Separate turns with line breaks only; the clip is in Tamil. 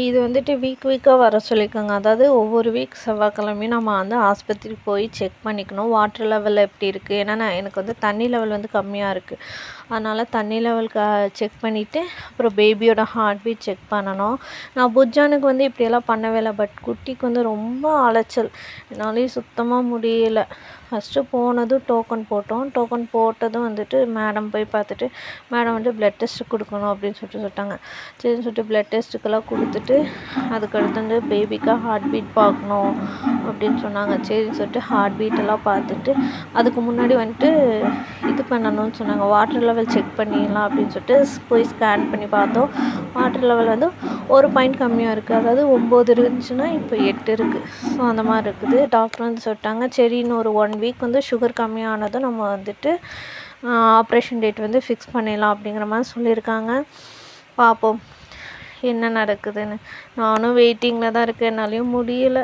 இது வந்துட்டு வீக்கா வர சொல்லியிருக்காங்க. அதாவது ஒவ்வொரு வீக் செவ்வாய்க்கிழமையும் நம்ம வந்து ஆஸ்பத்திரிக்கு போய் செக் பண்ணிக்கணும். வாட்டர் லெவல் எப்படி இருக்குது, ஏன்னா எனக்கு வந்து தண்ணி லெவல் வந்து கம்மியாக இருக்குது. அதனால் தண்ணி லெவல் செக் பண்ணிவிட்டு அப்புறம் பேபியோட ஹார்ட் பீட் செக் பண்ணணும். நான் புஜ்ஜானுக்கு வந்து இப்படியெல்லாம் பண்ணவே இல்லை. பட் குட்டிக்கு வந்து ரொம்ப அலைச்சல், என்னாலேயும் சுத்தமாக முடியலை. ஃபஸ்ட்டு போனதும் டோக்கன் போட்டோம். டோக்கன் போட்டதும் வந்துட்டு மேடம் போய் பார்த்துட்டு, மேடம் வந்து ப்ளட் டெஸ்ட்டு கொடுக்கணும் அப்படின்னு சொல்லிட்டாங்க. சரின்னு சொல்லிட்டு ப்ளட் டெஸ்ட்டுக்கெல்லாம் கொடுத்துட்டு அதுக்கடுத்து வந்து பேபிக்காக ஹார்ட் பீட் பார்க்கணும் அப்படின்னு சொன்னாங்க. சரின்னு சொல்லிட்டு ஹார்ட் பீட்டெல்லாம் பார்த்துட்டு அதுக்கு முன்னாடி வந்துட்டு இது பண்ணணும்னு சொன்னாங்க. வாட்டர் லெவல் செக் பண்ணிடலாம் அப்படின்னு சொல்லிட்டு போய் ஸ்கேன் பண்ணி பார்த்தோம். வாட்டர் லெவல் வந்து ஒரு பாயிண்ட் கம்மியாக இருக்குது. அதாவது 9 இருந்துச்சுன்னா இப்போ 8 இருக்குது. ஸோ அந்த மாதிரி இருக்குது. டாக்டர் வந்து சொல்லிட்டாங்க, சரி இன்னும் ஒரு 1 வீக் வந்து சுகர் கம்மியானதும் நம்ம வந்துட்டு ஆப்ரேஷன் டேட் வந்து ஃபிக்ஸ் பண்ணிடலாம் அப்படிங்கிற மாதிரி சொல்லியிருக்காங்க. பார்ப்போம் என்ன நடக்குதுன்னு. நானும் வெயிட்டிங்கில் தான் இருக்கேன், என்னாலையும் முடியலை.